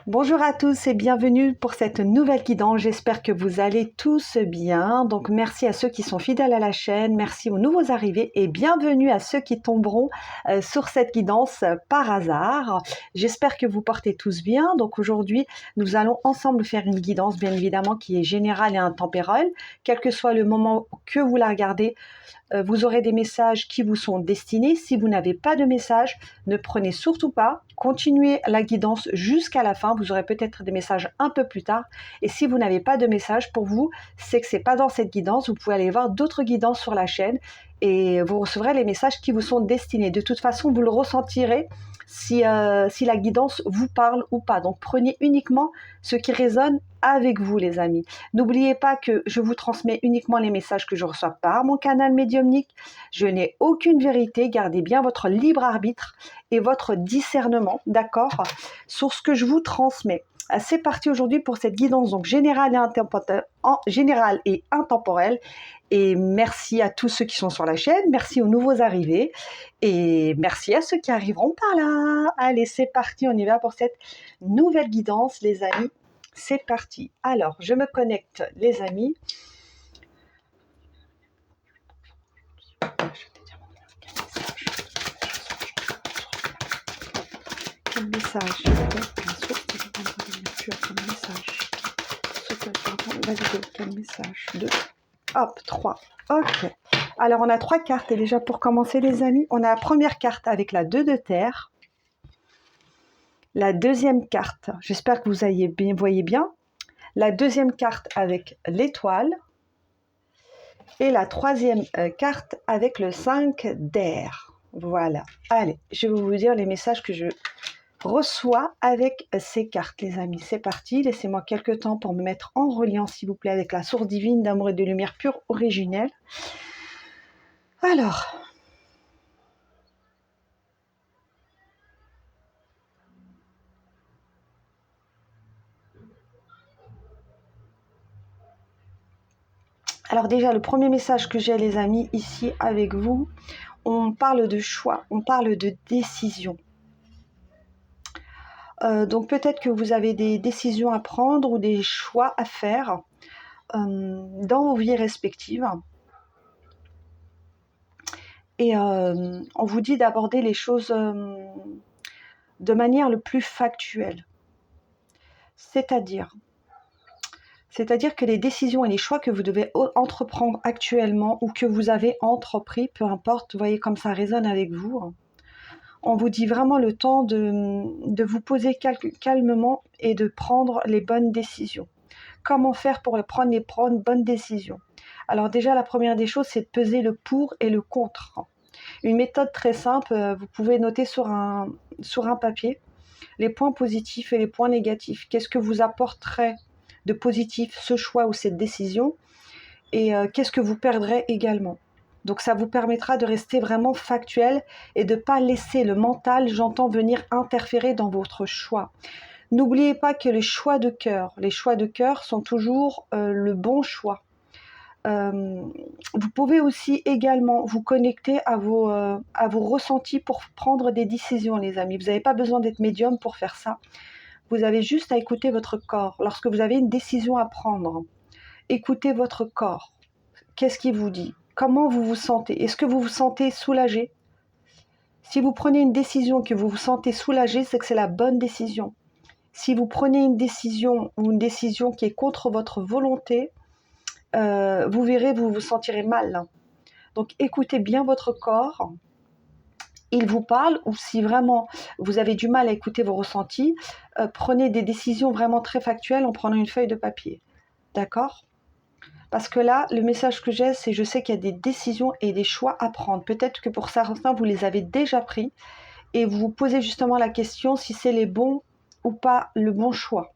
Bonjour à tous et bienvenue pour cette nouvelle guidance. J'espère que vous allez tous bien. Donc merci à ceux qui sont fidèles à la chaîne, merci aux nouveaux arrivés et bienvenue à ceux qui tomberont sur cette guidance par hasard. J'espère que vous portez tous bien. Donc aujourd'hui, nous allons ensemble faire une guidance bien évidemment qui est générale et intemporelle. Quel que soit le moment que vous la regardez, vous aurez des messages qui vous sont destinés. Si vous n'avez pas de message, ne prenez surtout pas. Continuez la guidance jusqu'à la fin. Vous aurez peut-être des messages un peu plus tard. Et si vous n'avez pas de message pour vous, c'est que c'est pas dans cette guidance. Vous pouvez aller voir d'autres guidances sur la chaîne et vous recevrez les messages qui vous sont destinés. De toute façon, vous le ressentirez si la guidance vous parle ou pas. Donc prenez uniquement ce qui résonne avec vous, les amis. N'oubliez pas que je vous transmets uniquement les messages que je reçois par mon canal médiumnique. Je n'ai aucune vérité. Gardez bien votre libre arbitre et votre discernement, d'accord, sur ce que je vous transmets. C'est parti aujourd'hui pour cette guidance donc générale et intemporelle. Et merci à tous ceux qui sont sur la chaîne, merci aux nouveaux arrivés et merci à ceux qui arriveront par là. Allez, c'est parti, on y va pour cette nouvelle guidance, les amis. C'est parti. Alors, je me connecte, les amis. Quel message? Quel message? 2. Hop, 3. Ok. Alors, on a 3 cartes. Et déjà, pour commencer, les amis, on a la première carte avec la 2 de terre. La deuxième carte, j'espère que vous voyez bien. La deuxième carte avec l'étoile. Et la troisième carte avec le 5 d'air. Voilà. Allez, je vais vous dire les messages que je reçois avec ces cartes, les amis. C'est parti. Laissez-moi quelques temps pour me mettre en reliant, s'il vous plaît, avec la source divine d'amour et de lumière pure originelle. Alors déjà, le premier message que j'ai, les amis, ici avec vous, on parle de choix, on parle de décision. Donc peut-être que vous avez des décisions à prendre ou des choix à faire dans vos vies respectives. Et on vous dit d'aborder les choses de manière le plus factuelle. C'est-à-dire que les décisions et les choix que vous devez entreprendre actuellement ou que vous avez entrepris, peu importe, vous voyez comme ça résonne avec vous, on vous dit vraiment le temps de vous poser calmement et de prendre les bonnes décisions. Comment faire pour prendre les bonnes décisions? Alors déjà, la première des choses, c'est de peser le pour et le contre. Une méthode très simple, vous pouvez noter sur un papier les points positifs et les points négatifs. Qu'est-ce que vous apporterait de positif ce choix ou cette décision et qu'est-ce que vous perdrez également. Donc ça vous permettra de rester vraiment factuel et de ne pas laisser le mental, j'entends, venir interférer dans votre choix. N'oubliez pas que les choix de cœur sont toujours le bon choix. Vous pouvez aussi également vous connecter à vos ressentis pour prendre des décisions, les amis. Vous n'avez pas besoin d'être médium pour faire ça. Vous avez juste à écouter votre corps. Lorsque vous avez une décision à prendre, écoutez votre corps. Qu'est-ce qu'il vous dit? Comment vous vous sentez? Est-ce que vous vous sentez soulagé? Si vous prenez une décision que vous vous sentez soulagé, c'est que c'est la bonne décision. Si vous prenez une décision ou une décision qui est contre votre volonté, vous verrez, vous vous sentirez mal. Donc écoutez bien votre corps. Il vous parle, ou si vraiment vous avez du mal à écouter vos ressentis, prenez des décisions vraiment très factuelles en prenant une feuille de papier. D'accord? Parce que là, le message que j'ai, c'est je sais qu'il y a des décisions et des choix à prendre. Peut-être que pour certains, vous les avez déjà pris et vous vous posez justement la question si c'est les bons ou pas le bon choix.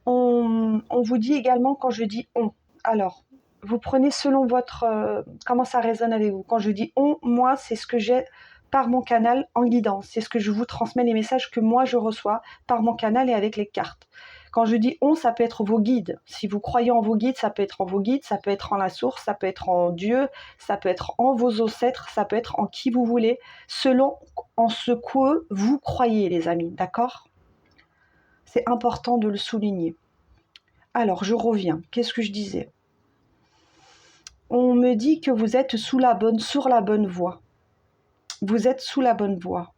On vous dit également, quand je dis on, alors, vous prenez selon votre... comment ça résonne avec vous. Quand je dis on, moi, c'est ce que j'ai par mon canal en guidance. C'est ce que je vous transmets, les messages que moi je reçois par mon canal et avec les cartes. Quand je dis on, ça peut être vos guides. Si vous croyez en vos guides, ça peut être en vos guides, ça peut être en la source, ça peut être en Dieu, ça peut être en vos ancêtres, ça peut être en qui vous voulez, selon en ce que vous croyez, les amis, d'accord? C'est important de le souligner. Alors, je reviens. Qu'est-ce que je disais? On me dit que vous êtes sur la bonne voie. Vous êtes sous la bonne voie.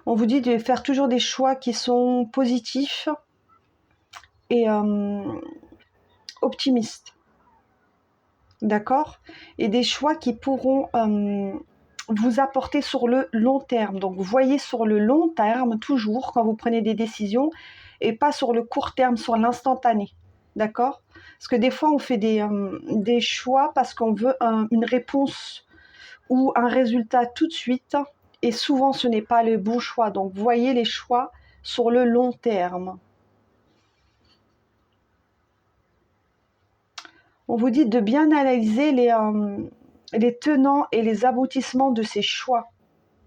On vous dit de faire toujours des choix qui sont positifs et optimistes. D'accord? Et des choix qui pourront vous apporter sur le long terme. Donc, voyez sur le long terme, toujours, quand vous prenez des décisions, et pas sur le court terme, sur l'instantané. D'accord? Parce que des fois, on fait des choix parce qu'on veut une réponse ou un résultat tout de suite, et souvent, ce n'est pas le bon choix. Donc, voyez les choix sur le long terme. On vous dit de bien analyser les tenants et les aboutissements de ces choix.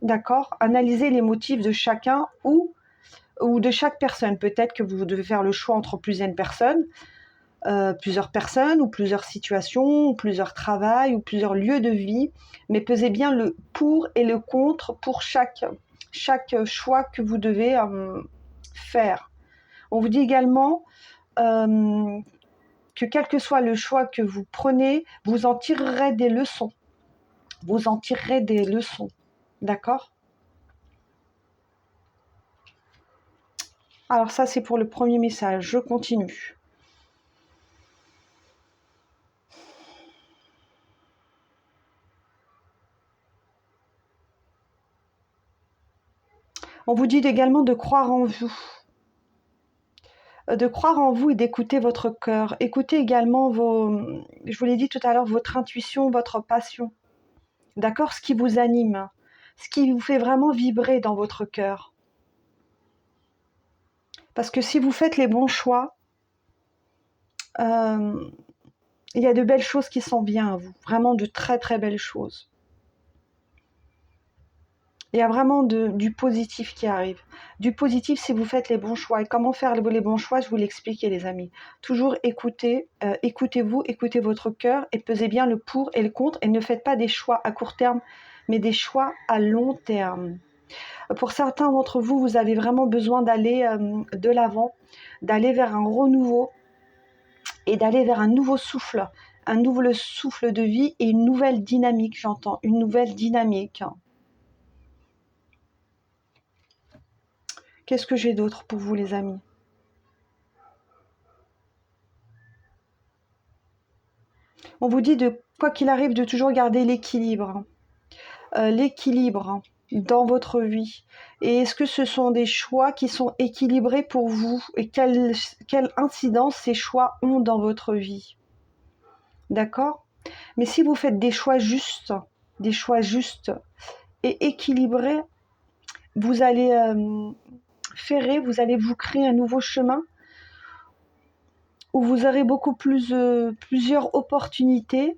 D'accord? Analysez les motifs de chacun ou de chaque personne. Peut-être que vous devez faire le choix entre plusieurs personnes ou plusieurs situations, ou plusieurs travails, ou plusieurs lieux de vie, mais pesez bien le pour et le contre pour chaque choix que vous devez faire. On vous dit également que quel que soit le choix que vous prenez, vous en tirerez des leçons. Vous en tirerez des leçons. D'accord? Alors ça, c'est pour le premier message. Je continue. On vous dit également de croire en vous. De croire en vous et d'écouter votre cœur. Écoutez également je vous l'ai dit tout à l'heure, votre intuition, votre passion. D'accord? Ce qui vous anime. Ce qui vous fait vraiment vibrer dans votre cœur. Parce que si vous faites les bons choix, il y a de belles choses qui s'en viennent à vous. Vraiment de très très belles choses. Il y a vraiment du positif qui arrive. Du positif si vous faites les bons choix. Et comment faire les bons choix, je vous l'explique, les amis. Toujours écoutez, écoutez-vous, écoutez votre cœur et pesez bien le pour et le contre. Et ne faites pas des choix à court terme, mais des choix à long terme. Pour certains d'entre vous, vous avez vraiment besoin d'aller de l'avant, d'aller vers un renouveau et d'aller vers un nouveau souffle de vie et une nouvelle dynamique, j'entends, une nouvelle dynamique. Qu'est-ce que j'ai d'autre pour vous, les amis? On vous dit de, quoi qu'il arrive, de toujours garder l'équilibre. L'équilibre dans votre vie. Et est-ce que ce sont des choix qui sont équilibrés pour vous? Et quelle incidence ces choix ont dans votre vie? D'accord? Mais si vous faites des choix justes et équilibrés, vous allez vous allez vous créer un nouveau chemin où vous aurez beaucoup plus plusieurs opportunités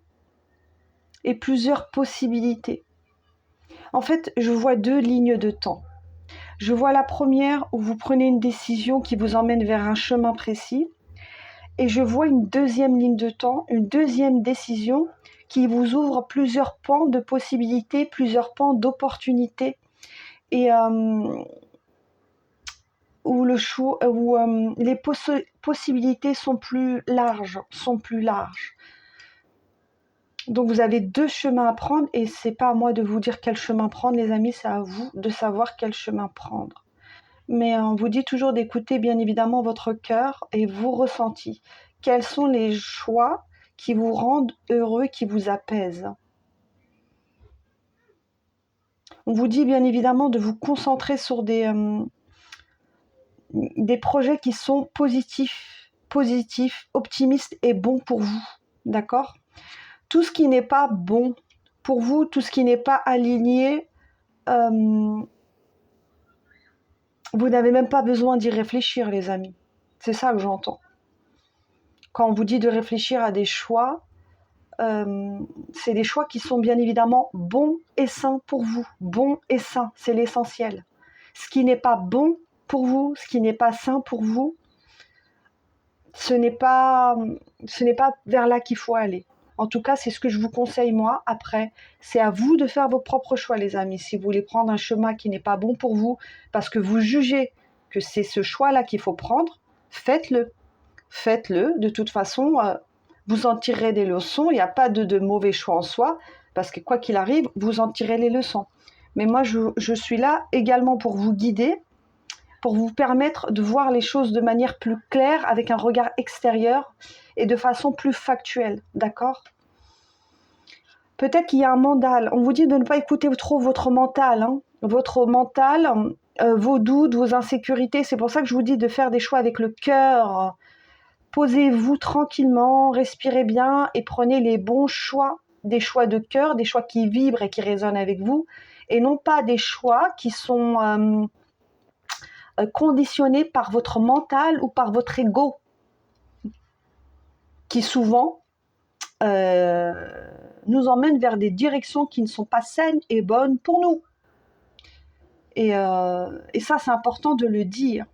et plusieurs possibilités. En fait, je vois 2 lignes de temps. Je vois la première où vous prenez une décision qui vous emmène vers un chemin précis, et je vois une deuxième ligne de temps, une deuxième décision qui vous ouvre plusieurs pans de possibilités, plusieurs pans d'opportunités, et où les possibilités sont plus larges. Donc vous avez 2 chemins à prendre, et c'est pas à moi de vous dire quel chemin prendre, les amis, c'est à vous de savoir quel chemin prendre. Mais on vous dit toujours d'écouter bien évidemment votre cœur et vos ressentis. Quels sont les choix qui vous rendent heureux, qui vous apaisent? On vous dit bien évidemment de vous concentrer sur des projets qui sont positifs, optimistes et bons pour vous. D'accord? Tout ce qui n'est pas bon pour vous, tout ce qui n'est pas aligné, vous n'avez même pas besoin d'y réfléchir, les amis. C'est ça que j'entends. Quand on vous dit de réfléchir à des choix, c'est des choix qui sont bien évidemment bons et sains pour vous. Bons et sains, c'est l'essentiel. Ce qui n'est pas bon pour vous, ce qui n'est pas sain pour vous, ce n'est pas vers là qu'il faut aller. En tout cas, c'est ce que je vous conseille moi. Après, c'est à vous de faire vos propres choix, les amis. Si vous voulez prendre un chemin qui n'est pas bon pour vous, parce que vous jugez que c'est ce choix-là qu'il faut prendre, faites-le. Faites-le. De toute façon, vous en tirerez des leçons. Il n'y a pas de mauvais choix en soi, parce que quoi qu'il arrive, vous en tirez les leçons. Mais moi, je suis là également pour vous guider, pour vous permettre de voir les choses de manière plus claire, avec un regard extérieur et de façon plus factuelle, d'accord ? Peut-être qu'il y a un mental. On vous dit de ne pas écouter trop votre mental, hein. Votre mental, vos doutes, vos insécurités. C'est pour ça que je vous dis de faire des choix avec le cœur. Posez-vous tranquillement, respirez bien et prenez les bons choix, des choix de cœur, des choix qui vibrent et qui résonnent avec vous, et non pas des choix qui sont conditionnés par votre mental ou par votre ego, qui souvent nous emmènent vers des directions qui ne sont pas saines et bonnes pour nous. Et ça, c'est important de le dire.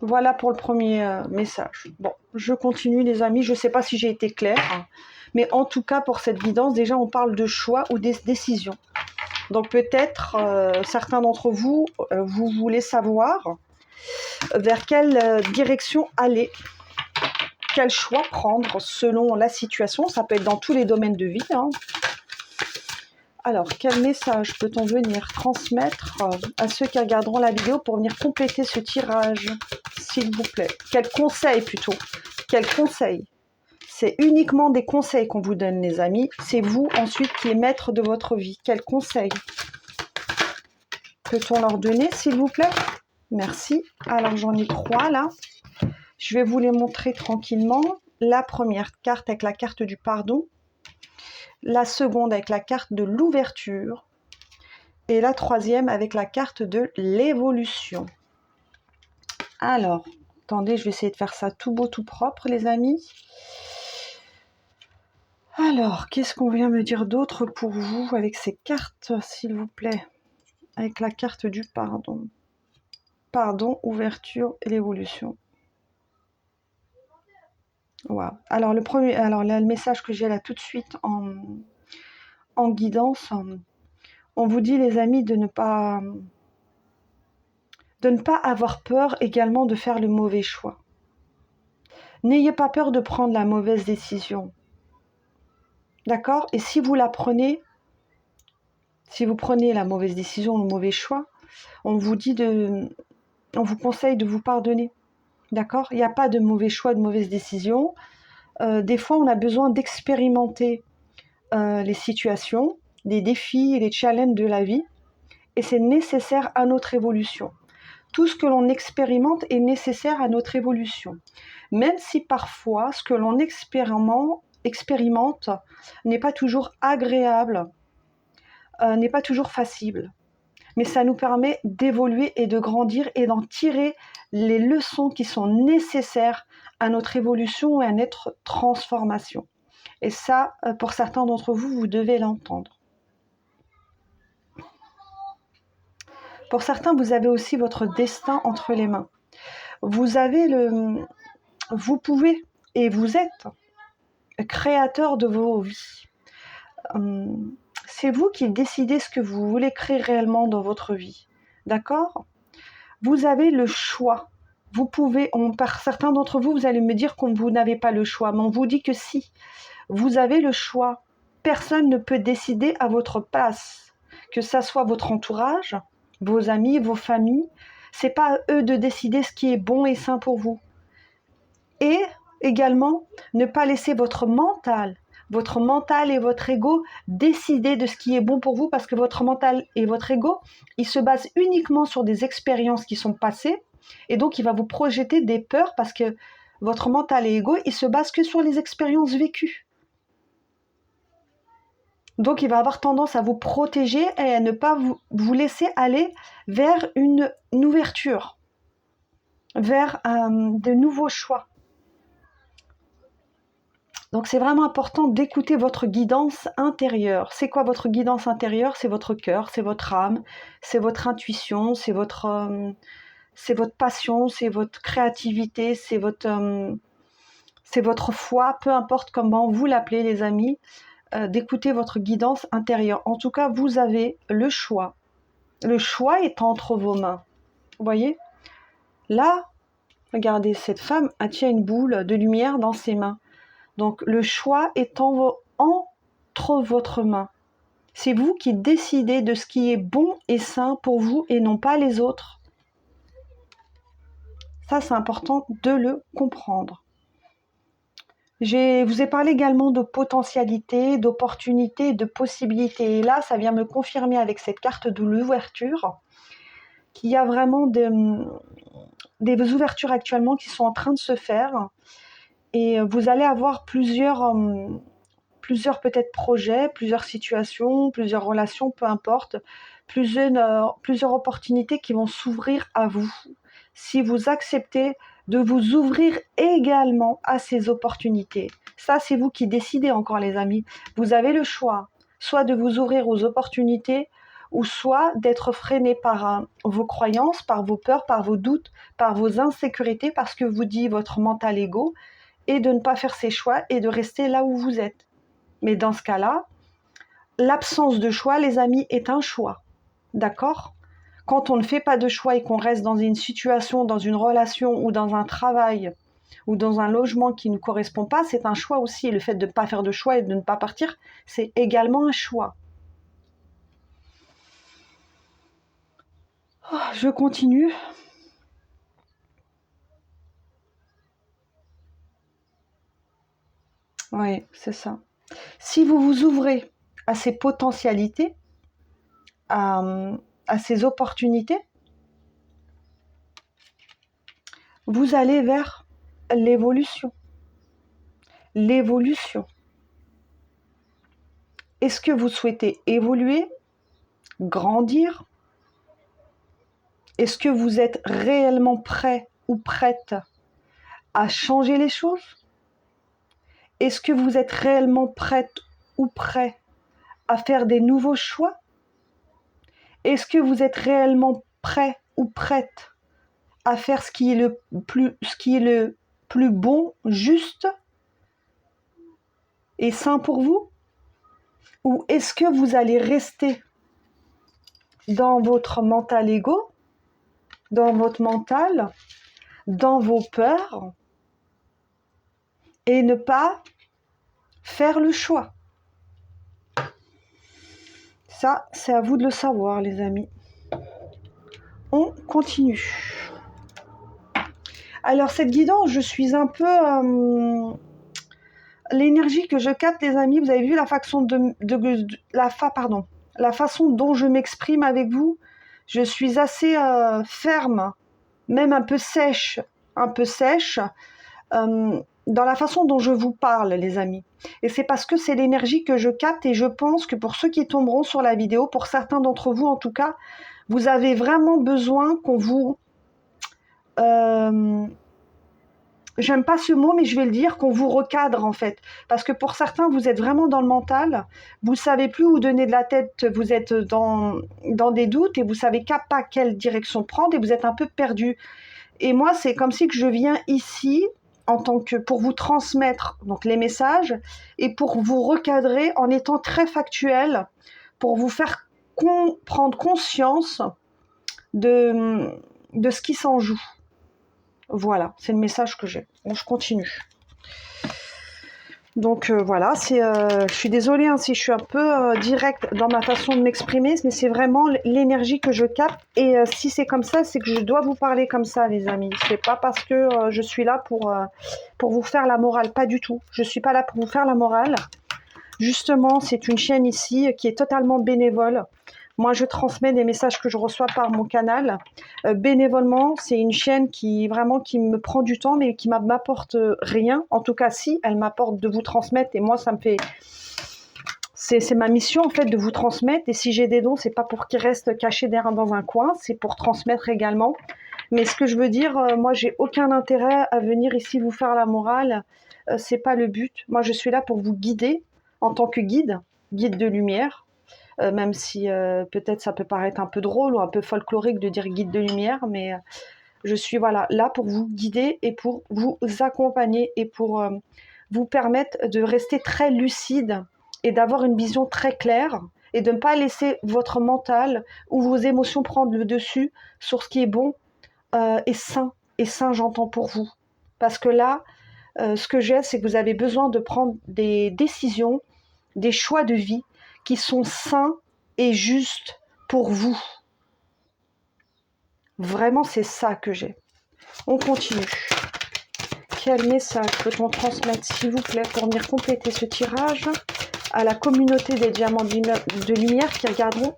Voilà pour le premier message. Bon, je continue les amis, je ne sais pas si j'ai été claire, hein, mais en tout cas pour cette guidance, déjà on parle de choix ou des décisions. Donc peut-être certains d'entre vous, vous voulez savoir vers quelle direction aller, quel choix prendre selon la situation, ça peut être dans tous les domaines de vie, hein. Alors, quel message peut-on venir transmettre à ceux qui regarderont la vidéo pour venir compléter ce tirage, s'il vous plaît? Quel conseil plutôt? Quel conseil? C'est uniquement des conseils qu'on vous donne, les amis. C'est vous ensuite qui êtes maître de votre vie. Quel conseil peut-on leur donner, s'il vous plaît? Merci. Alors, j'en ai 3 là. Je vais vous les montrer tranquillement. La première carte avec la carte du pardon. La seconde avec la carte de l'ouverture. Et la troisième avec la carte de l'évolution. Alors, attendez, je vais essayer de faire ça tout beau, tout propre, les amis. Alors, qu'est-ce qu'on vient me dire d'autre pour vous avec ces cartes, s'il vous plaît? Avec la carte du pardon. Pardon, ouverture et l'évolution. Wow. Alors, là, le message que j'ai là tout de suite en guidance, on vous dit, les amis, de ne pas avoir peur également de faire le mauvais choix. N'ayez pas peur de prendre la mauvaise décision. D'accord? Et si vous la prenez, si vous prenez la mauvaise décision, le mauvais choix, on vous conseille de vous pardonner. D'accord? Il n'y a pas de mauvais choix, de mauvaise décision. Des fois, on a besoin d'expérimenter les situations, les défis et les challenges de la vie, et c'est nécessaire à notre évolution. Tout ce que l'on expérimente est nécessaire à notre évolution. Même si parfois, ce que l'on expérimente n'est pas toujours agréable, n'est pas toujours facile. Mais ça nous permet d'évoluer et de grandir et d'en tirer les leçons qui sont nécessaires à notre évolution et à notre transformation. Et ça, pour certains d'entre vous, vous devez l'entendre. Pour certains, vous avez aussi votre destin entre les mains. Vous pouvez et vous êtes créateur de vos vies. C'est vous qui décidez ce que vous voulez créer réellement dans votre vie. D'accord? Vous avez le choix. Vous pouvez, par certains d'entre vous, vous allez me dire que vous n'avez pas le choix, mais on vous dit que si. Vous avez le choix. Personne ne peut décider à votre place. Que ça soit votre entourage, vos amis, vos familles, c'est pas à eux de décider ce qui est bon et sain pour vous. Et également, ne pas laisser votre mental et votre ego décider de ce qui est bon pour vous, parce que votre mental et votre ego, ils se basent uniquement sur des expériences qui sont passées, et donc il va vous projeter des peurs, parce que votre mental et ego, ils se basent que sur les expériences vécues. Donc il va avoir tendance à vous protéger et à ne pas vous laisser aller vers une ouverture, vers de nouveaux choix. Donc c'est vraiment important d'écouter votre guidance intérieure. C'est quoi votre guidance intérieure? C'est votre cœur, c'est votre âme, c'est votre intuition, c'est votre passion, c'est votre créativité, c'est votre foi, peu importe comment vous l'appelez les amis, d'écouter votre guidance intérieure. En tout cas, vous avez le choix. Le choix est entre vos mains. Vous voyez? Là, regardez, cette femme, elle tient une boule de lumière dans ses mains. Donc le choix est entre votre main. C'est vous qui décidez de ce qui est bon et sain pour vous et non pas les autres. Ça, c'est important de le comprendre. Je vous ai parlé également de potentialité, d'opportunité, de possibilité. Et là, ça vient me confirmer avec cette carte de l'ouverture qu'il y a vraiment des ouvertures actuellement qui sont en train de se faire. Et vous allez avoir plusieurs peut-être projets, plusieurs situations, plusieurs relations, peu importe, plusieurs opportunités qui vont s'ouvrir à vous. Si vous acceptez de vous ouvrir également à ces opportunités. Ça, c'est vous qui décidez encore, les amis. Vous avez le choix, soit de vous ouvrir aux opportunités, ou soit d'être freiné par vos croyances, par vos peurs, par vos doutes, par vos insécurités, parce que vous dit votre mental ego, et de ne pas faire ces choix et de rester là où vous êtes. Mais dans ce cas-là, l'absence de choix, les amis, est un choix. D'accord ? Quand on ne fait pas de choix et qu'on reste dans une situation, dans une relation ou dans un travail ou dans un logement qui ne correspond pas, c'est un choix aussi. Le fait de ne pas faire de choix et de ne pas partir, c'est également un choix. Oh, je continue. Oui, c'est ça. Si vous vous ouvrez à ces potentialités, à ces opportunités, vous allez vers l'évolution. L'évolution. Est-ce que vous souhaitez évoluer, grandir? Est-ce que vous êtes réellement prêt ou prête à changer les choses? Est-ce que vous êtes réellement prête ou prêt à faire des nouveaux choix? Est-ce que vous êtes réellement prêt ou prête à faire ce qui est le plus bon, juste et sain pour vous? Ou est-ce que vous allez rester dans votre mental ego, dans votre mental, dans vos peurs, et ne pas faire le choix? Ça, c'est à vous de le savoir, les amis. On continue. Alors, cette guidance, je suis un peu... l'énergie que je capte, les amis, vous avez vu la façon la façon dont je m'exprime avec vous. Je suis assez ferme, même un peu sèche, dans la façon dont je vous parle, les amis. Et c'est parce que c'est l'énergie que je capte, et je pense que pour ceux qui tomberont sur la vidéo, pour certains d'entre vous en tout cas, vous avez vraiment besoin qu'on vous... j'aime pas ce mot, mais je vais le dire, qu'on vous recadre en fait. Parce que pour certains, vous êtes vraiment dans le mental, vous savez plus où donner de la tête, vous êtes dans des doutes et vous savez pas quelle direction prendre et vous êtes un peu perdu. Et moi, c'est comme si que je viens ici en tant que pour vous transmettre donc les messages et pour vous recadrer en étant très factuel, pour vous faire prendre conscience de ce qui s'en joue. Voilà, c'est le message que j'ai. Bon, je continue. Donc voilà, je suis désolée hein, si je suis un peu directe dans ma façon de m'exprimer, mais c'est vraiment l'énergie que je capte. Et si c'est comme ça, c'est que je dois vous parler comme ça, les amis. C'est pas parce que je suis là pour vous faire la morale, pas du tout. Je suis pas là pour vous faire la morale. Justement, c'est une chaîne ici qui est totalement bénévole. Moi, je transmets des messages que je reçois par mon canal. Bénévolement, c'est une chaîne qui me prend du temps, mais qui m'apporte rien. En tout cas, si, elle m'apporte de vous transmettre. Et moi, ça me fait... C'est ma mission, en fait, de vous transmettre. Et si j'ai des dons, c'est pas pour qu'ils restent cachés dans un coin. C'est pour transmettre également. Mais ce que je veux dire, moi, j'ai aucun intérêt à venir ici vous faire la morale. c'est pas le but. Moi, je suis là pour vous guider en tant que guide, guide de lumière, même si peut-être ça peut paraître un peu drôle ou un peu folklorique de dire guide de lumière, mais je suis voilà, là pour vous guider et pour vous accompagner et pour vous permettre de rester très lucide et d'avoir une vision très claire et de ne pas laisser votre mental ou vos émotions prendre le dessus sur ce qui est bon et sain. Et sain, j'entends pour vous. Parce que là, ce que j'ai, c'est que vous avez besoin de prendre des décisions, des choix de vie qui sont sains et justes pour vous. Vraiment, c'est ça que j'ai. On continue. Quel message peut-on transmettre, s'il vous plaît, pour venir compléter ce tirage à la communauté des diamants de lumière qui regarderont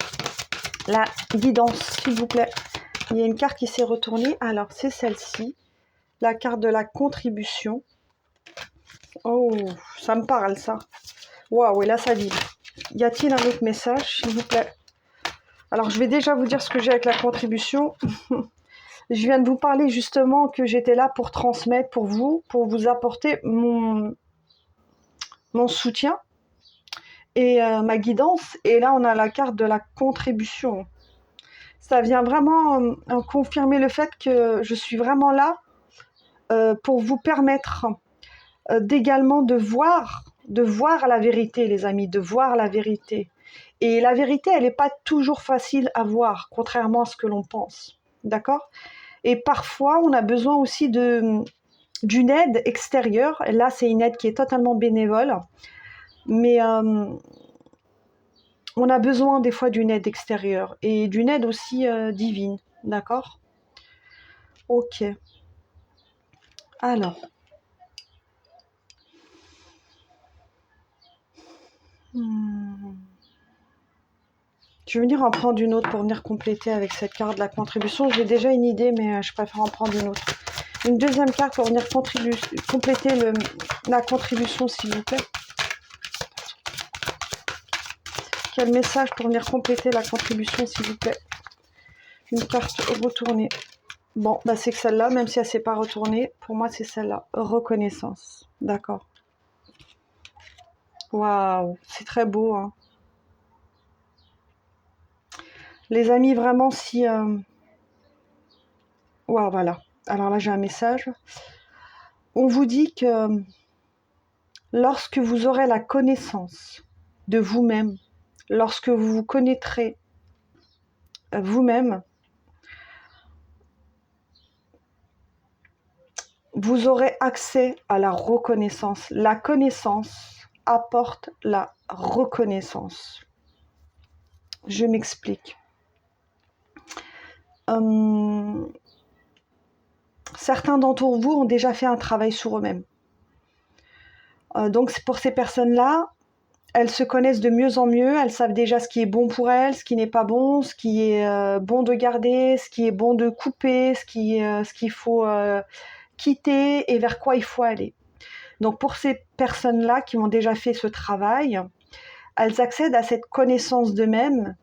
la guidance, s'il vous plaît. Il y a une carte qui s'est retournée. Alors, c'est celle-ci. La carte de la contribution. Oh, ça me parle, ça. Waouh, et là, ça vibre. Y a-t-il un autre message, s'il vous plaît? Alors, je vais déjà vous dire ce que j'ai avec la contribution. Je viens de vous parler justement que j'étais là pour transmettre pour vous apporter mon soutien et ma guidance. Et là, on a la carte de la contribution. Ça vient vraiment confirmer le fait que je suis vraiment là pour vous permettre d'également de voir la vérité, les amis, de voir la vérité. Et la vérité, elle n'est pas toujours facile à voir, contrairement à ce que l'on pense. D'accord ? Et parfois, on a besoin aussi d'une aide extérieure. Et là, c'est une aide qui est totalement bénévole. Mais on a besoin des fois d'une aide extérieure et d'une aide aussi divine. D'accord ? Ok. Alors. Je vais venir en prendre une autre pour venir compléter avec cette carte de la contribution. J'ai déjà une idée, mais je préfère en prendre une autre. Une deuxième carte pour venir compléter la contribution, s'il vous plaît. Quel message pour venir compléter la contribution, s'il vous plaît? Une carte retournée. Bon, bah c'est que celle-là, même si elle ne s'est pas retournée, pour moi c'est celle-là. Reconnaissance. D'accord. Waouh, c'est très beau, hein. Les amis, vraiment, si... Waouh, voilà. Alors là, j'ai un message. On vous dit que lorsque vous aurez la connaissance de vous-même, lorsque vous vous connaîtrez vous-même, vous aurez accès à la reconnaissance. La connaissance apporte la reconnaissance. Je m'explique. Certains d'entre vous ont déjà fait un travail sur eux-mêmes. Donc pour ces personnes-là, elles se connaissent de mieux en mieux, elles savent déjà ce qui est bon pour elles, ce qui n'est pas bon, ce qui est bon de garder, ce qui est bon de couper, ce qu'il faut quitter et vers quoi il faut aller. Donc pour ces personnes-là qui ont déjà fait ce travail, elles accèdent à cette connaissance d'eux-mêmes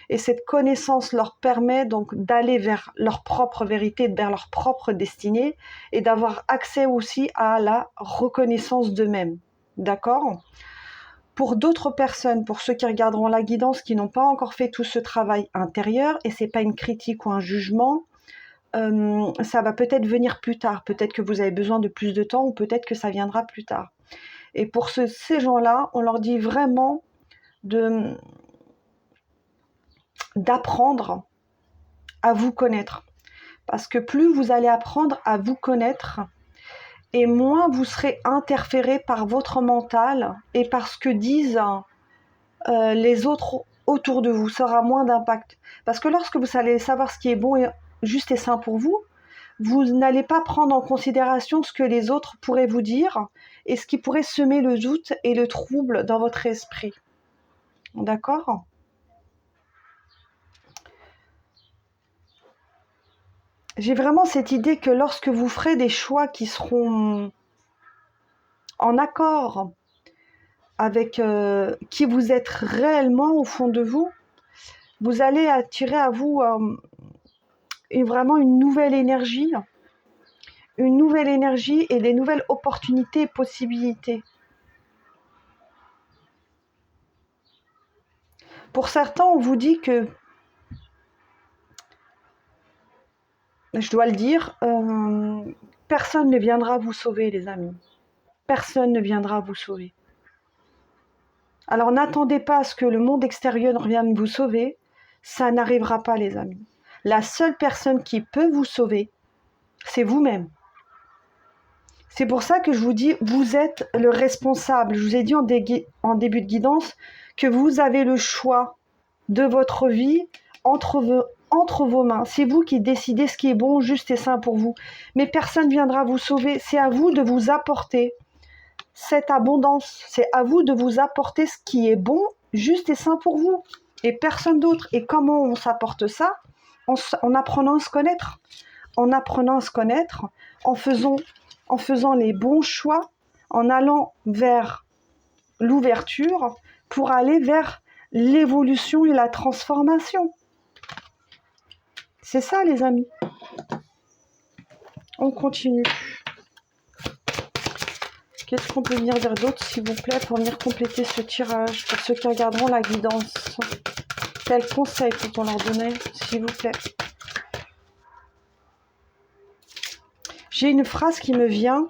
et cette connaissance leur permet donc d'aller vers leur propre vérité, vers leur propre destinée et d'avoir accès aussi à la reconnaissance d'eux-mêmes. D'accord ? Pour d'autres personnes, pour ceux qui regarderont la guidance, qui n'ont pas encore fait tout ce travail intérieur, et c'est pas une critique ou un jugement, ça va peut-être venir plus tard. Peut-être que vous avez besoin de plus de temps ou peut-être que ça viendra plus tard. Et pour ces gens-là, on leur dit vraiment d'apprendre à vous connaître. Parce que plus vous allez apprendre à vous connaître, et moins vous serez interféré par votre mental et par ce que disent les autres autour de vous. Ça aura moins d'impact. Parce que lorsque vous allez savoir ce qui est bon et juste et sain pour vous, vous n'allez pas prendre en considération ce que les autres pourraient vous dire et ce qui pourrait semer le doute et le trouble dans votre esprit. D'accord ? J'ai vraiment cette idée que lorsque vous ferez des choix qui seront en accord avec qui vous êtes réellement au fond de vous, vous allez attirer à vous vraiment une nouvelle énergie, une nouvelle énergie et des nouvelles opportunités et possibilités. Pour certains, on vous dit que, je dois le dire, personne ne viendra vous sauver, les amis. Personne ne viendra vous sauver. Alors n'attendez pas à ce que le monde extérieur vienne vous sauver. Ça n'arrivera pas, les amis. La seule personne qui peut vous sauver, c'est vous-même. C'est pour ça que je vous dis, vous êtes le responsable. Je vous ai dit en début de guidance que vous avez le choix de votre vie entre vos mains. C'est vous qui décidez ce qui est bon, juste et sain pour vous. Mais personne ne viendra vous sauver. C'est à vous de vous apporter cette abondance. C'est à vous de vous apporter ce qui est bon, juste et sain pour vous. Et personne d'autre. Et comment on s'apporte ça? En apprenant à se connaître. En apprenant à se connaître, en faisant les bons choix, en allant vers l'ouverture pour aller vers l'évolution et la transformation. C'est ça, les amis. On continue. Qu'est-ce qu'on peut venir dire d'autre, s'il vous plaît, pour venir compléter ce tirage, pour ceux qui regarderont la guidance? Quel conseil peut-on leur donner, s'il vous plaît? J'ai une phrase qui me vient.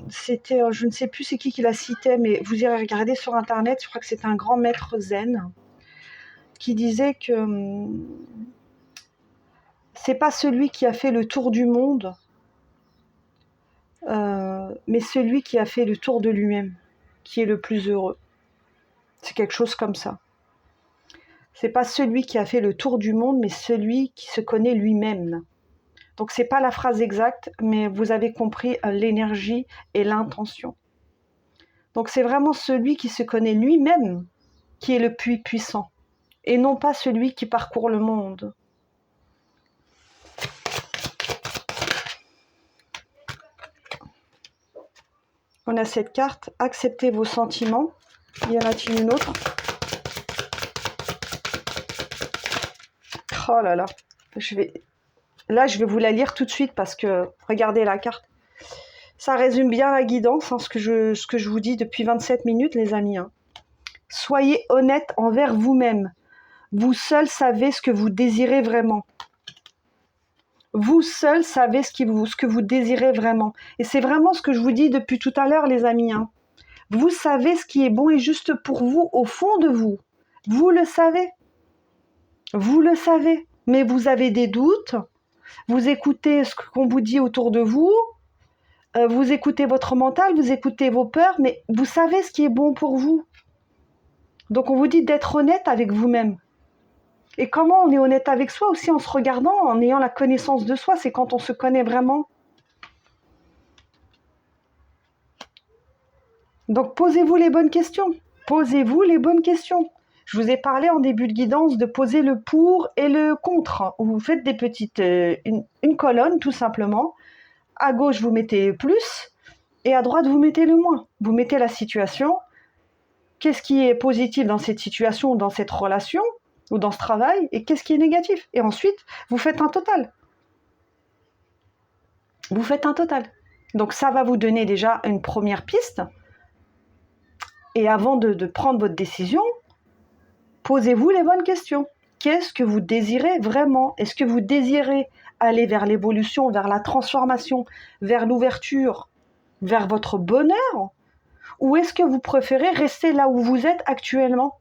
C'était, je ne sais plus c'est qui la citait, mais vous irez regarder sur internet, je crois que c'est un grand maître zen qui disait que c'est pas celui qui a fait le tour du monde, mais celui qui a fait le tour de lui-même qui est le plus heureux. C'est quelque chose comme ça. C'est pas celui qui a fait le tour du monde, mais celui qui se connaît lui-même. Donc c'est pas la phrase exacte, mais vous avez compris l'énergie et l'intention. Donc c'est vraiment celui qui se connaît lui-même qui est le plus puissant, et non pas celui qui parcourt le monde. On a cette carte, acceptez vos sentiments. Y en a-t-il une autre? Oh là là, je vais vous la lire tout de suite parce que, regardez la carte. Ça résume bien la guidance, hein, ce que je vous dis depuis 27 minutes, les amis. Hein. Soyez honnête envers vous-même. Vous seul savez ce que vous désirez vraiment. Vous seul savez ce que vous désirez vraiment. Et c'est vraiment ce que je vous dis depuis tout à l'heure, les amis. Hein. Vous savez ce qui est bon et juste pour vous, au fond de vous. Vous le savez. Vous le savez. Mais vous avez des doutes. Vous écoutez ce qu'on vous dit autour de vous. Vous écoutez votre mental, vous écoutez vos peurs, mais vous savez ce qui est bon pour vous. Donc on vous dit d'être honnête avec vous-même. Et comment on est honnête avec soi aussi en se regardant, en ayant la connaissance de soi, c'est quand on se connaît vraiment. Donc posez-vous les bonnes questions. Posez-vous les bonnes questions. Je vous ai parlé en début de guidance de poser le pour et le contre. Vous faites des petites, une colonne tout simplement. À gauche, vous mettez plus et à droite, vous mettez le moins. Vous mettez la situation. Qu'est-ce qui est positif dans cette situation, dans cette relation ou dans ce travail, et qu'est-ce qui est négatif. Et ensuite, vous faites un total. Vous faites un total. Donc ça va vous donner déjà une première piste. Et avant de prendre votre décision, posez-vous les bonnes questions. Qu'est-ce que vous désirez vraiment? Est-ce que vous désirez aller vers l'évolution, vers la transformation, vers l'ouverture, vers votre bonheur? Ou est-ce que vous préférez rester là où vous êtes actuellement?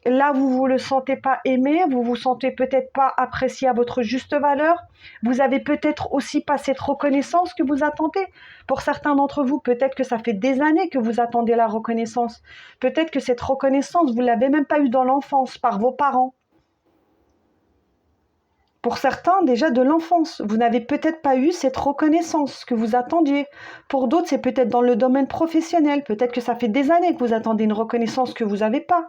Là, vous ne vous le sentez pas aimé, vous ne vous sentez peut-être pas apprécié à votre juste valeur. Vous avez peut-être aussi pas cette reconnaissance que vous attendez. Pour certains d'entre vous, peut-être que ça fait des années que vous attendez la reconnaissance. Peut-être que cette reconnaissance, vous ne l'avez même pas eue dans l'enfance, par vos parents. Pour certains, déjà de l'enfance, vous n'avez peut-être pas eu cette reconnaissance que vous attendiez. Pour d'autres, c'est peut-être dans le domaine professionnel. Peut-être que ça fait des années que vous attendez une reconnaissance que vous n'avez pas.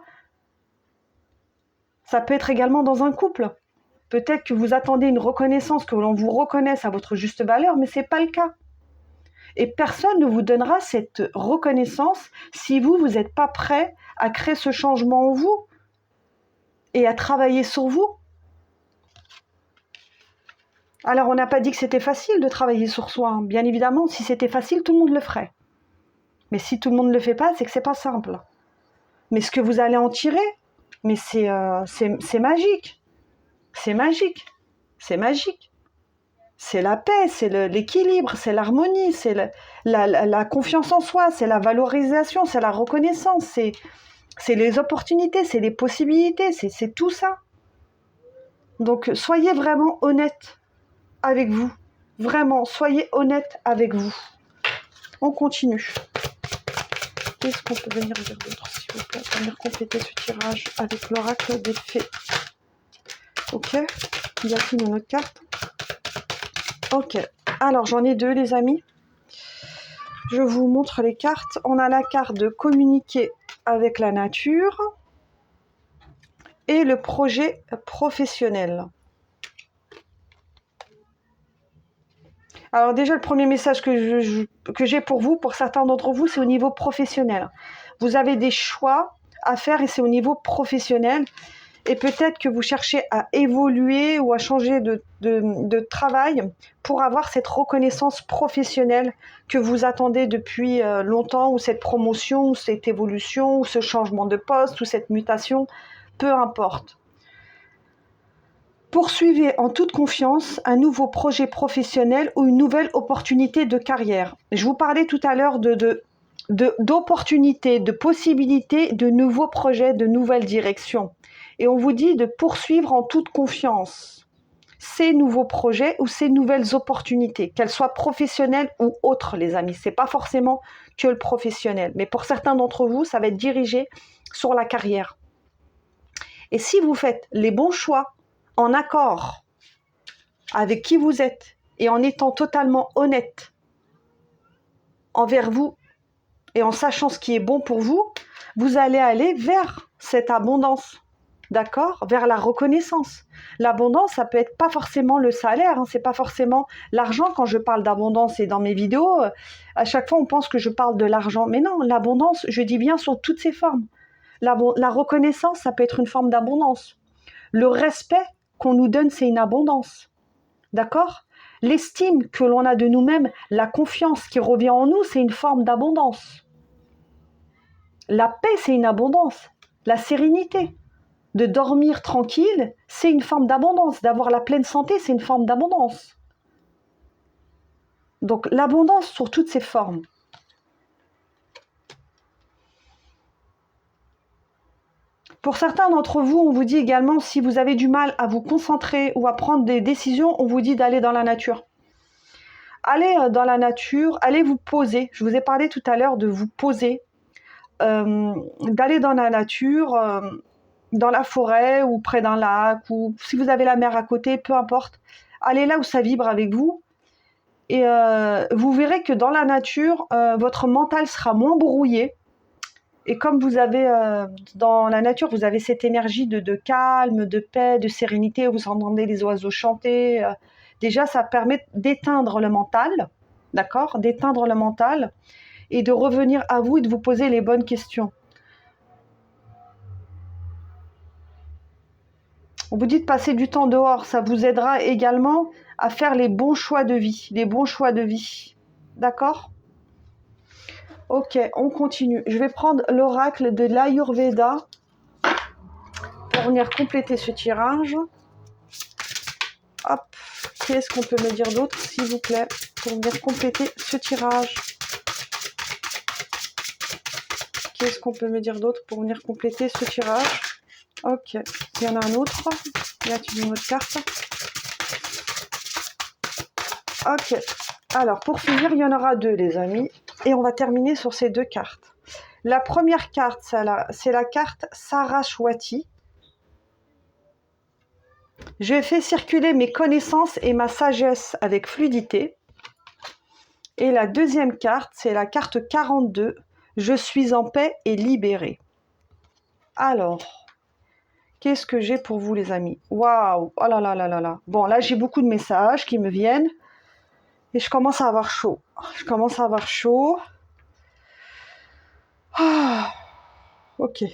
Ça peut être également dans un couple. Peut-être que vous attendez une reconnaissance, que l'on vous reconnaisse à votre juste valeur, mais ce n'est pas le cas. Et personne ne vous donnera cette reconnaissance si vous n'êtes pas prêt à créer ce changement en vous et à travailler sur vous. Alors, on n'a pas dit que c'était facile de travailler sur soi, hein. Bien évidemment, si c'était facile, tout le monde le ferait. Mais si tout le monde ne le fait pas, c'est que c'est pas simple. Mais ce que vous allez en tirer, mais c'est magique. C'est magique. C'est magique. C'est la paix, c'est l'équilibre, c'est l'harmonie, c'est la confiance en soi, c'est la valorisation, c'est la reconnaissance, c'est les opportunités, c'est les possibilités, c'est tout ça. Donc, soyez vraiment honnête avec vous. Vraiment, soyez honnête avec vous. On continue. Qu'est-ce qu'on peut venir dire d'autre, s'il vous plaît, pour venir compléter ce tirage avec l'oracle des fées. Ok. Y a-t-il une autre carte? Ok. Alors, j'en ai deux, les amis. Je vous montre les cartes. On a la carte de communiquer avec la nature et le projet professionnel. Alors déjà, le premier message que j'ai pour vous, pour certains d'entre vous, c'est au niveau professionnel. Vous avez des choix à faire et c'est au niveau professionnel. Et peut-être que vous cherchez à évoluer ou à changer de travail pour avoir cette reconnaissance professionnelle que vous attendez depuis longtemps, ou cette promotion, ou cette évolution, ou ce changement de poste, ou cette mutation, peu importe. Poursuivez en toute confiance un nouveau projet professionnel ou une nouvelle opportunité de carrière. Je vous parlais tout à l'heure d'opportunités, de possibilités, de nouveaux projets, de nouvelles directions. Et on vous dit de poursuivre en toute confiance ces nouveaux projets ou ces nouvelles opportunités, qu'elles soient professionnelles ou autres, les amis. Ce n'est pas forcément que le professionnel. Mais pour certains d'entre vous, ça va être dirigé sur la carrière. Et si vous faites les bons choix, en accord avec qui vous êtes et en étant totalement honnête envers vous et en sachant ce qui est bon pour vous, vous allez aller vers cette abondance, d'accord? Vers la reconnaissance. L'abondance, ça peut être pas forcément le salaire, hein, c'est pas forcément l'argent. Quand je parle d'abondance et dans mes vidéos, à chaque fois on pense que je parle de l'argent, mais non, l'abondance, je dis bien sous toutes ses formes. La reconnaissance, ça peut être une forme d'abondance. Le respect qu'on nous donne, c'est une abondance. D'accord? L'estime que l'on a de nous-mêmes, la confiance qui revient en nous, c'est une forme d'abondance. La paix, c'est une abondance. La sérénité, de dormir tranquille, c'est une forme d'abondance. D'avoir la pleine santé, c'est une forme d'abondance. Donc l'abondance sur toutes ses formes. Pour certains d'entre vous, on vous dit également, si vous avez du mal à vous concentrer ou à prendre des décisions, on vous dit d'aller dans la nature. Allez dans la nature, allez vous poser. Je vous ai parlé tout à l'heure de vous poser, d'aller dans la nature, dans la forêt ou près d'un lac, ou si vous avez la mer à côté, peu importe. Allez là où ça vibre avec vous. Et vous verrez que dans la nature, votre mental sera moins brouillé. Et comme vous avez, dans la nature, vous avez cette énergie de calme, de paix, de sérénité, vous entendez les oiseaux chanter. Déjà, ça permet d'éteindre le mental, d'accord? D'éteindre le mental et de revenir à vous et de vous poser les bonnes questions. On vous dit de passer du temps dehors, ça vous aidera également à faire les bons choix de vie, les bons choix de vie, d'accord? Ok, on continue. Je vais prendre l'oracle de l'Ayurveda pour venir compléter ce tirage. Hop, qu'est-ce qu'on peut me dire d'autre, s'il vous plaît, pour venir compléter ce tirage? Qu'est-ce qu'on peut me dire d'autre pour venir compléter ce tirage? Ok, il y en a un autre. Y a-t-il une autre carte? Ok, alors pour finir, il y en aura deux, les amis. Et on va terminer sur ces deux cartes. La première carte, c'est la carte Saraswati. Je fais circuler mes connaissances et ma sagesse avec fluidité. Et la deuxième carte, c'est la carte 42. Je suis en paix et libérée. Alors, qu'est-ce que j'ai pour vous, les amis? Waouh! Oh là là là là là. Bon, là, j'ai beaucoup de messages qui me viennent. Et je commence à avoir chaud. Je commence à avoir chaud. Ah, ok.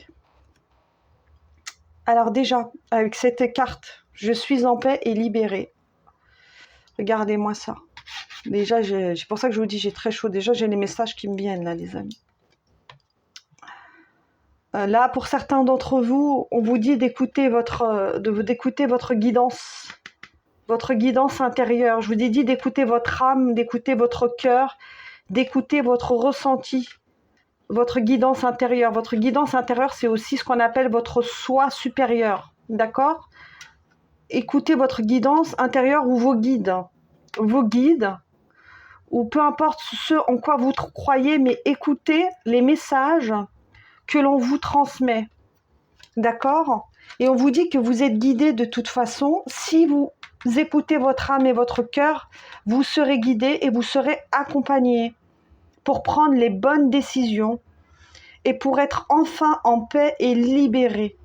Alors déjà, avec cette carte, je suis en paix et libérée. Regardez-moi ça. Déjà, c'est pour ça que je vous dis, j'ai très chaud. Déjà, j'ai les messages qui me viennent là, les amis. Là, pour certains d'entre vous, on vous dit d'écouter votre guidance intérieure. Je vous ai dit d'écouter votre âme, d'écouter votre cœur, d'écouter votre ressenti, votre guidance intérieure. Votre guidance intérieure, c'est aussi ce qu'on appelle votre soi supérieur. D'accord ? Écoutez votre guidance intérieure ou vos guides, ou peu importe ce en quoi vous croyez, mais écoutez les messages que l'on vous transmet. D'accord ? Et on vous dit que vous êtes guidé de toute façon. Si vous écoutez votre âme et votre cœur, vous serez guidé et vous serez accompagné pour prendre les bonnes décisions et pour être enfin en paix et libéré.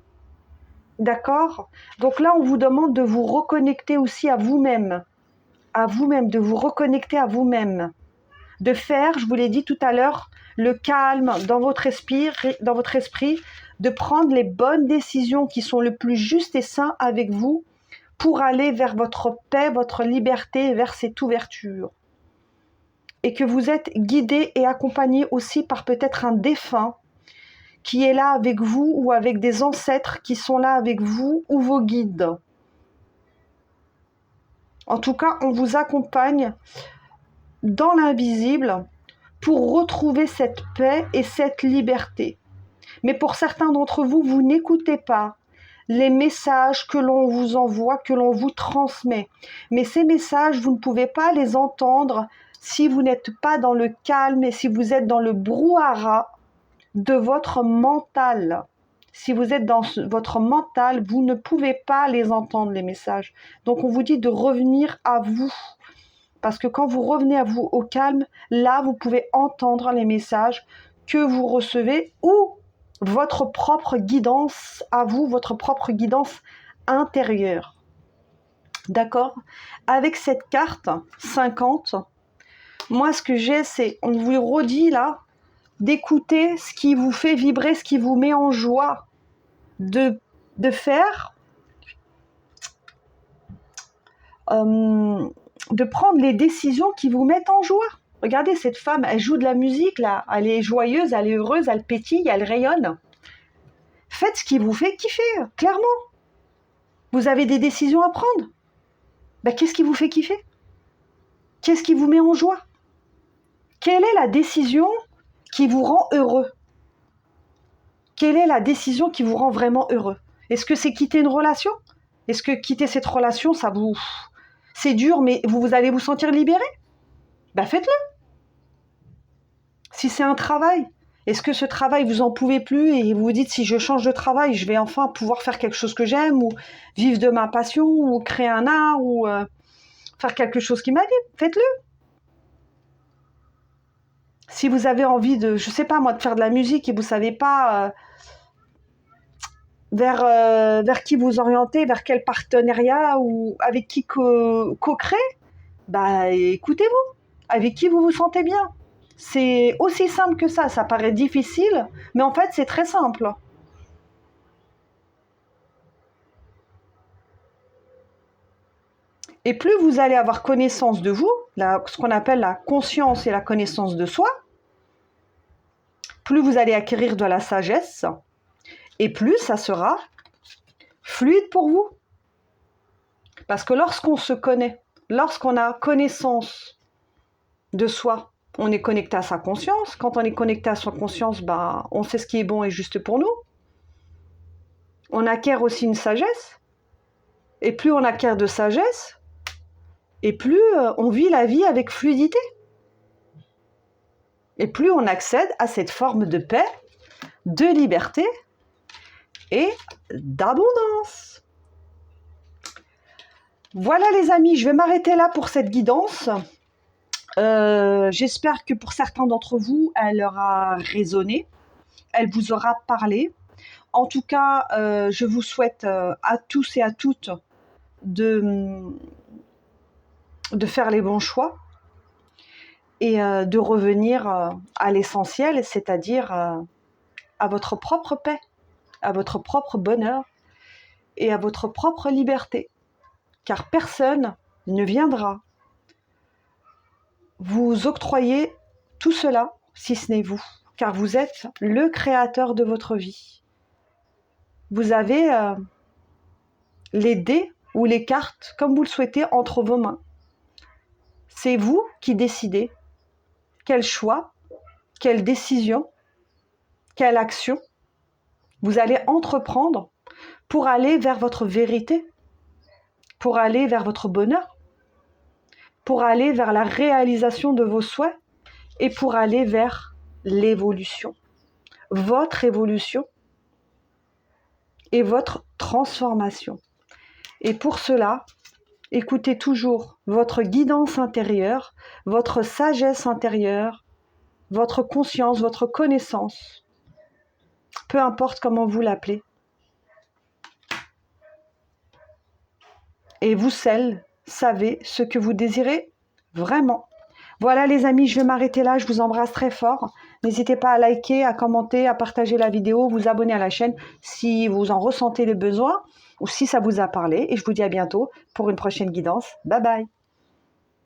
D'accord ? Donc là, on vous demande de vous reconnecter aussi à vous-même, de vous reconnecter à vous-même, de faire, je vous l'ai dit tout à l'heure, le calme dans votre esprit, de prendre les bonnes décisions qui sont le plus justes et sains avec vous pour aller vers votre paix, votre liberté, vers cette ouverture. Et que vous êtes guidé et accompagné aussi par peut-être un défunt qui est là avec vous ou avec des ancêtres qui sont là avec vous ou vos guides. En tout cas, on vous accompagne dans l'invisible pour retrouver cette paix et cette liberté. Mais pour certains d'entre vous, vous n'écoutez pas les messages que l'on vous envoie, que l'on vous transmet. Mais ces messages, vous ne pouvez pas les entendre si vous n'êtes pas dans le calme et si vous êtes dans le brouhaha de votre mental. Si vous êtes dans votre mental, vous ne pouvez pas les entendre, les messages. Donc on vous dit de revenir à vous. Parce que quand vous revenez à vous au calme, là, vous pouvez entendre les messages que vous recevez ou votre propre guidance à vous, votre propre guidance intérieure. D'accord ? Avec cette carte 50, moi, ce que j'ai, c'est, on vous redit là, d'écouter ce qui vous fait vibrer, ce qui vous met en joie, de faire, de prendre les décisions qui vous mettent en joie. Regardez, cette femme, elle joue de la musique, là, elle est joyeuse, elle est heureuse, elle pétille, elle rayonne. Faites ce qui vous fait kiffer, clairement. Vous avez des décisions à prendre. Ben, qu'est-ce qui vous fait kiffer ? Qu'est-ce qui vous met en joie ? Quelle est la décision qui vous rend heureux ? Quelle est la décision qui vous rend vraiment heureux ? Est-ce que c'est quitter une relation ? Est-ce que quitter cette relation, ça vous... c'est dur, mais vous allez vous sentir libéré ? Ben faites-le. Si c'est un travail, est-ce que ce travail, vous en pouvez plus et vous vous dites, si je change de travail, je vais enfin pouvoir faire quelque chose que j'aime ou vivre de ma passion ou créer un art ou faire quelque chose qui m'anime ? Faites-le. Si vous avez envie de, je sais pas moi, de faire de la musique et vous savez pas vers qui vous orienter, vers quel partenariat ou avec qui co-créer, bah écoutez-vous, avec qui vous vous sentez bien. C'est aussi simple que ça paraît difficile, mais en fait c'est très simple. Et plus vous allez avoir connaissance de vous, ce qu'on appelle la conscience et la connaissance de soi, plus vous allez acquérir de la sagesse, et plus ça sera fluide pour vous. Parce que lorsqu'on se connaît, lorsqu'on a connaissance de soi, on est connecté à sa conscience. Quand on est connecté à sa conscience, bah, on sait ce qui est bon et juste pour nous. On acquiert aussi une sagesse. Et plus on acquiert de sagesse, et plus on vit la vie avec fluidité. Et plus on accède à cette forme de paix, de liberté et d'abondance. Voilà les amis, je vais m'arrêter là pour cette guidance. J'espère que pour certains d'entre vous, elle aura résonné, elle vous aura parlé. En tout cas, je vous souhaite à tous et à toutes de faire les bons choix et de revenir à l'essentiel, c'est-à-dire à votre propre paix, à votre propre bonheur et à votre propre liberté. Car personne ne viendra vous octroyez tout cela, si ce n'est vous, car vous êtes le créateur de votre vie. Vous avez les dés ou les cartes, comme vous le souhaitez, entre vos mains. C'est vous qui décidez quel choix, quelle décision, quelle action vous allez entreprendre pour aller vers votre vérité, pour aller vers votre bonheur, pour aller vers la réalisation de vos souhaits et pour aller vers l'évolution. Votre évolution et votre transformation. Et pour cela, écoutez toujours votre guidance intérieure, votre sagesse intérieure, votre conscience, votre connaissance, peu importe comment vous l'appelez. Et vous seuls savez ce que vous désirez vraiment. Voilà les amis, je vais m'arrêter là, je vous embrasse très fort. N'hésitez pas à liker, à commenter, à partager la vidéo, vous abonner à la chaîne si vous en ressentez les besoins ou si ça vous a parlé. Et je vous dis à bientôt pour une prochaine guidance. Bye bye.